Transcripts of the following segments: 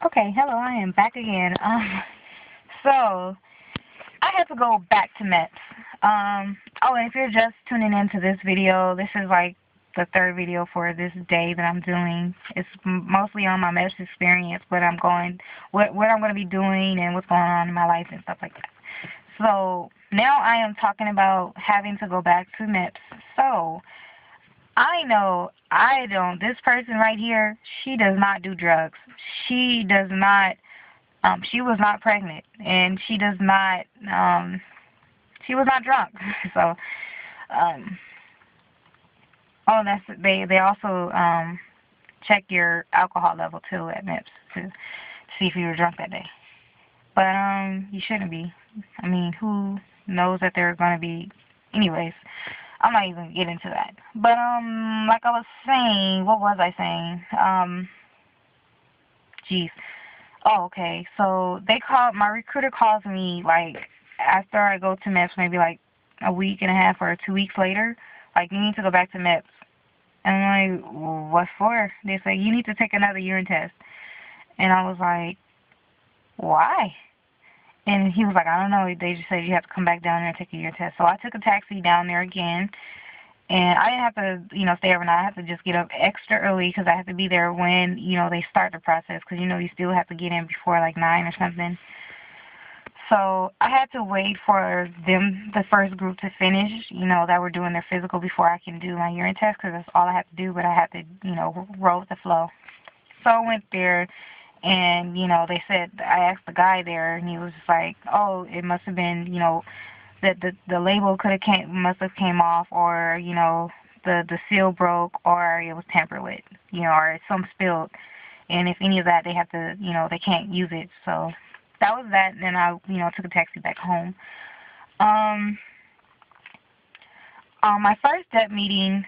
Okay, hello, I am back again. So I had to go back to MEPS. Oh, and if you're just tuning into this video, this is like the third video for this day that I'm doing. It's mostly on my MEPS experience, but what I'm going to be doing and what's going on in my life and stuff like that. So now I am talking about having to go back to MEPS. So I know I don't. This person right here, she does not do drugs. She does not. She was not pregnant, and she does not. She was not drunk. So, um, oh, they also check your alcohol level too at MIPS to see if you were drunk that day. But you shouldn't be. I mean, who knows that they're gonna be? Anyways, I'm not even get into that. But like I was saying, what was I saying? Geez. Oh, okay. So my recruiter calls me like after I go to MEPS, maybe like a week and a half or 2 weeks later. Like, you need to go back to MEPS. And I'm like, well, what for? They say, you need to take another urine test. And I was like, why? And he was like, I don't know. They just said you have to come back down there and take a urine test. So I took a taxi down there again. And I didn't have to, stay overnight. I had to just get up extra early because I had to be there when, they start the process. Because, you still have to get in before, like, 9 or something. So I had to wait for the first group to finish, that were doing their physical before I can do my urine test because that's all I had to do. But I had to, roll with the flow. So I went there. And, they said, I asked the guy there, and he was just like, oh, it must have been, that the label must have came off, or the seal broke, or it was tampered with, or some spilled, and if any of that, they have to, they can't use it. So that was that. And then I took a taxi back home. My first DEP meeting,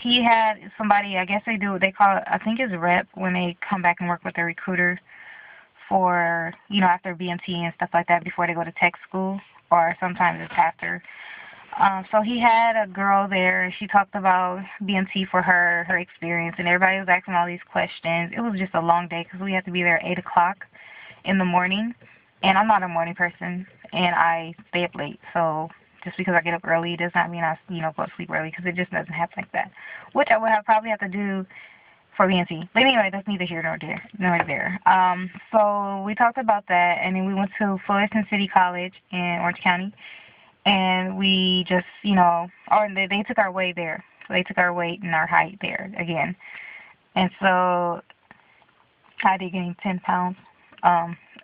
he had somebody, I guess they call it, I think it's rep, when they come back and work with their recruiter for, after BMT and stuff like that before they go to tech school, or sometimes it's after. So he had a girl there, and she talked about BMT for her experience, and everybody was asking all these questions. It was just a long day because we had to be there at 8 o'clock in the morning, and I'm not a morning person, and I stay up late. So just because I get up early does not mean I, go to sleep early, because it just doesn't happen like that, which I would probably have to do for BNC. But anyway, that's neither here nor there. So we talked about that, and then we went to Fullerton City College in Orange County, and we just, they took our weight there. So they took our weight and our height there again. And so I did gain 10 pounds,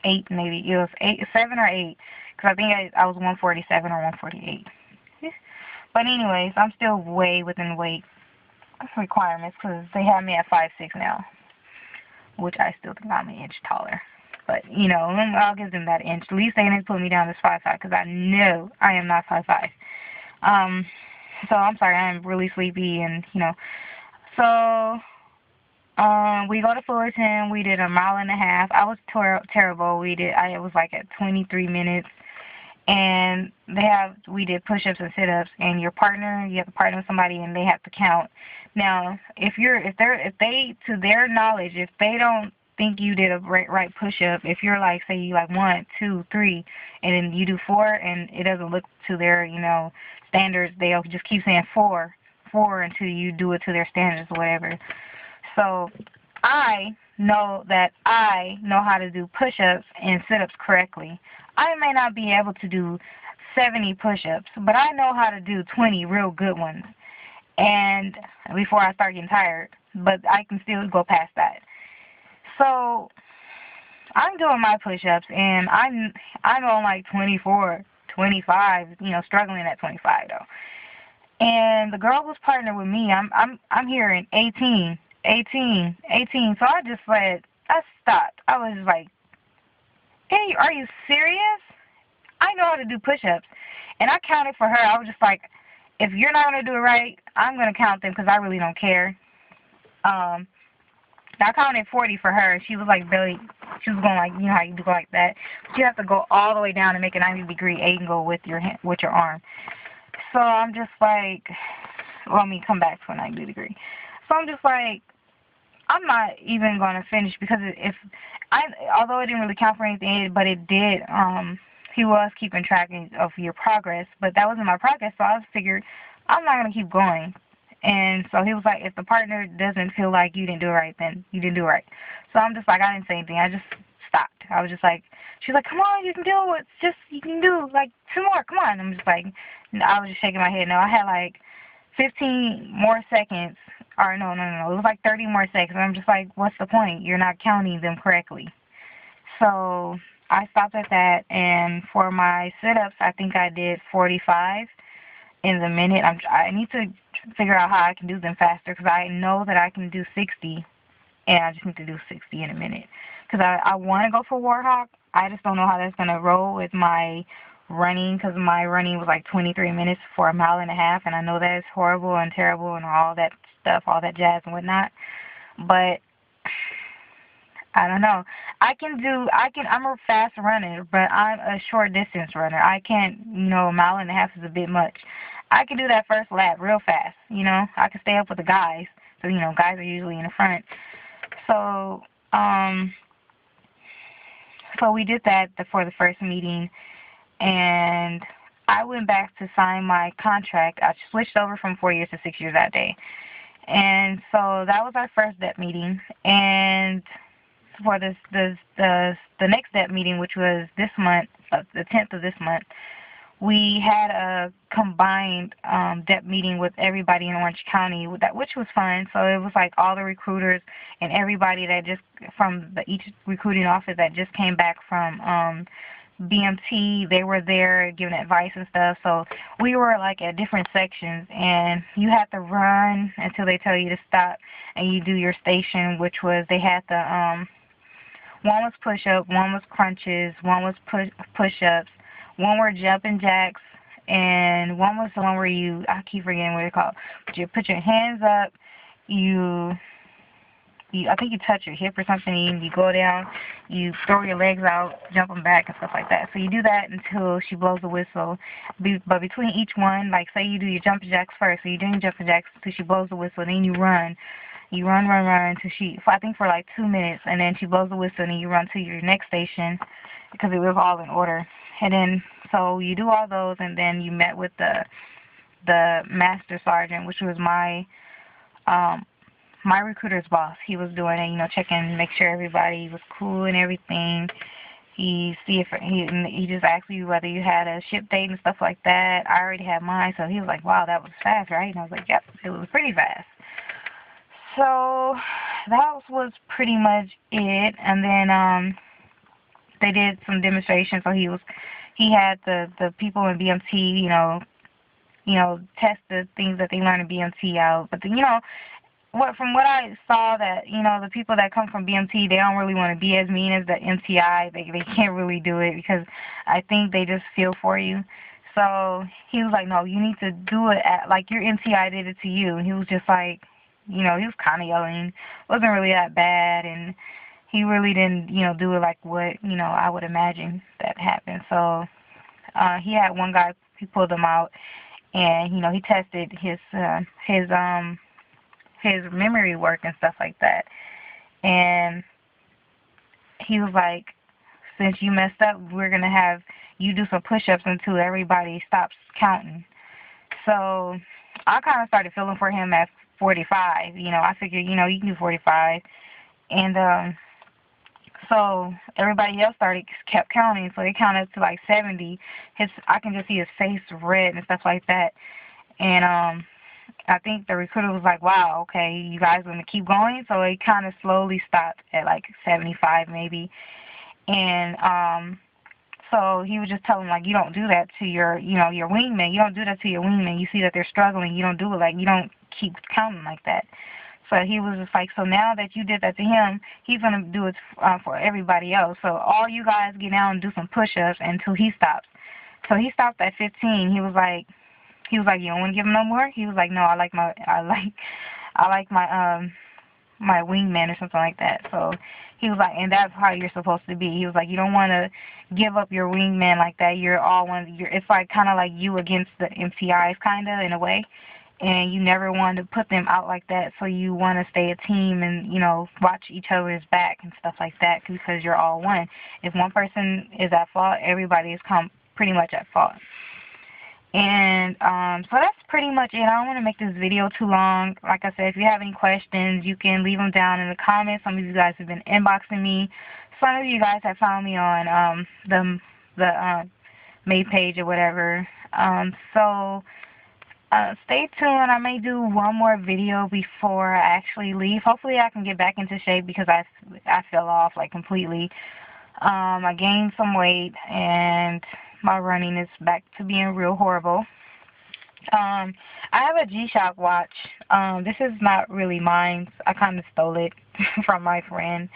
8 maybe. It was 7 or 8, because I think I was 147 or 148. But anyways, I'm still way within weight requirements because they have me at 5'6" now, which I still think I'm an inch taller. But, I'll give them that inch. At least they didn't put me down as 5'5", because I know I am not 5'5". So I'm sorry, I'm really sleepy, and, So, we go to Fullerton. We did a mile and a half. I was terrible. I was like at 23 minutes. And we did push-ups and sit-ups, and you have to partner with somebody, and they have to count. Now, to their knowledge, if they don't think you did a right push-up, if you're like, say you like 1, 2, 3, and then you do 4, and it doesn't look to their, standards, they'll just keep saying 4 until you do it to their standards or whatever. So I know that I know how to do push-ups and sit-ups correctly. I may not be able to do 70 push-ups, but I know how to do 20 real good ones, and before I start getting tired, but I can still go past that. So I'm doing my push-ups, and I'm on like 24, 25, struggling at 25 though. And the girl who's partnered with me, I'm hearing 18. So I stopped. I was just like, hey, are you serious? I know how to do push-ups. And I counted for her. I was just like, if you're not going to do it right, I'm going to count them because I really don't care. I counted 40 for her. She was like she was going like, how you do like that. But you have to go all the way down and make a 90-degree angle with your arm. So I'm just like, come back to a 90 degree. So I'm just like, I'm not even going to finish because if I, although it didn't really count for anything, but it did, he was keeping track of your progress, but that wasn't my progress, so I figured I'm not going to keep going. And so he was like, if the partner doesn't feel like you didn't do it right, then you didn't do it right. So I'm just like, I didn't say anything. I just stopped. I was just like, she's like, come on, you can do it. Just, you can do like 2 more. Come on. I'm just like, I was just shaking my head. No, I had like 15 more seconds. Or no. It was like 30 more seconds. I'm just like, what's the point? You're not counting them correctly. So I stopped at that. And for my sit-ups, I think I did 45 in the minute. I need to figure out how I can do them faster because I know that I can do 60, and I just need to do 60 in a minute. Because I want to go for Warhawk. I just don't know how that's going to roll with my running, because my running was like 23 minutes for a mile and a half, and I know that is horrible and terrible and all that stuff, all that jazz and whatnot. But I don't know. I'm a fast runner, but I'm a short distance runner. I can't, a mile and a half is a bit much. I can do that first lap real fast, I can stay up with the guys. So, guys are usually in the front. So, so we did that for the first meeting, and I went back to sign my contract. I switched over from 4 years to 6 years that day. And so that was our first DEP meeting. And for the next DEP meeting, which was this month, the 10th of this month, we had a combined DEP meeting with everybody in Orange County, which was fun. So it was like all the recruiters and everybody that just from each recruiting office that just came back from BMT. They were there giving advice and stuff. So we were like at different sections, and you had to run until they tell you to stop, and you do your station, which was they had the one was push-up, one was crunches, one was push-ups, one were jumping jacks, and one was the one where I keep forgetting what it's called. But you put your hands up, I think you touch your hip or something, and you go down, you throw your legs out, jump them back and stuff like that. So you do that until she blows the whistle. But between each one, like say you do your jumping jacks first, so you're doing jumping jacks until she blows the whistle, then you run. You run until I think for like 2 minutes, and then she blows the whistle, and then you run to your next station because it was all in order. And then, so you do all those, and then you met with the master sergeant, which was my recruiter's boss. He was doing it, checking, make sure everybody was cool and everything. He just asked you whether you had a ship date and stuff like that. I already had mine, so he was like, wow, that was fast, right? And I was like, yep, it was pretty fast. So that was pretty much it. And then they did some demonstrations. So he had the people in BMT, test the things that they learn in BMT out. But from what I saw, that the people that come from BMT, they don't really want to be as mean as the MTI. They can't really do it because I think they just feel for you. So he was like, no, you need to do it like your MTI did it to you. And he was just like, he was kind of yelling. It wasn't really that bad, and he really didn't, do it like what, I would imagine that happened. So he had one guy, he pulled him out, and, he tested his memory work and stuff like that. And he was like, since you messed up, we're going to have you do some push-ups until everybody stops counting. So I kind of started feeling for him at 45. I figured, you can do 45. And so everybody else kept counting. So they counted to like 70. I can just see his face red and stuff like that. And I think the recruiter was like, wow, okay, you guys going to keep going? So it kind of slowly stopped at like 75 maybe. And so he was just telling them, like, you don't do that to your wingman. You don't do that to your wingman. You see that they're struggling. You don't do it like, you don't keep counting like that. So he was just like, so now that you did that to him, he's going to do it for everybody else. So all you guys get down and do some push-ups until he stops. So he stopped at 15. He was like, you don't want to give him no more? He was like, no, I like my my wingman or something like that. So he was like, and that's how you're supposed to be. He was like, you don't want to give up your wingman like that. You're all one. It's like kind of like you against the MTIs, kind of in a way. and you never want to put them out like that, so you want to stay a team and, you know, watch each other's back and stuff like that, because you're all one. If one person is at fault, everybody is pretty much at fault. And so that's pretty much it. I don't want to make this video too long. Like I said, if you have any questions, you can leave them down in the comments. Some of you guys have been inboxing me. Some of you guys have found me on the May page or whatever. So stay tuned. I may do one more video before I actually leave. Hopefully I can get back into shape, because I fell off like completely. I gained some weight, and my running is back to being real horrible. I have a G-Shock watch. This is not really mine. I kind of stole it from my friend.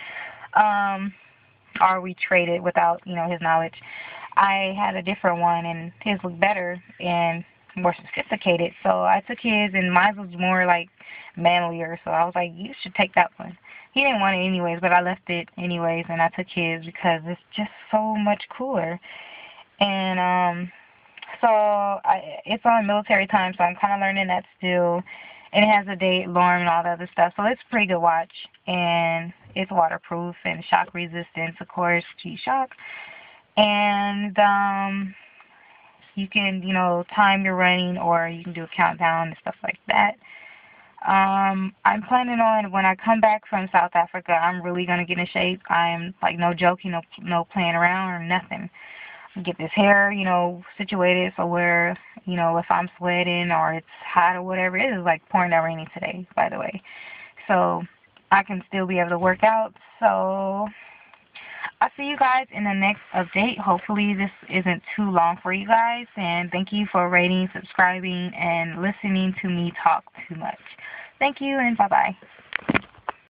Or we traded without, you know, his knowledge. I had a different one, and his looked better and more sophisticated. So I took his, and mine was more like manlier. So I was like, you should take that one. He didn't want it anyways, but I left it anyways, and I took his because it's just so much cooler. And so it's on military time, so I'm kind of learning that still. And it has a date, alarm, and all the other stuff. So it's a pretty good watch, and it's waterproof and shock resistant, of course, G-Shock. And you can, you know, time your running, or you can do a countdown and stuff like that. I'm planning on, when I come back from South Africa, I'm really going to get in shape. I'm, like, no joking, no playing around or nothing. Get this hair, you know, situated so where, you know, if I'm sweating or it's hot or whatever, it is like pouring down raining today, by the way. So I can still be able to work out. So I'll see you guys in the next update. Hopefully this isn't too long for you guys. And thank you for rating, subscribing, and listening to me talk too much. Thank you, and bye-bye.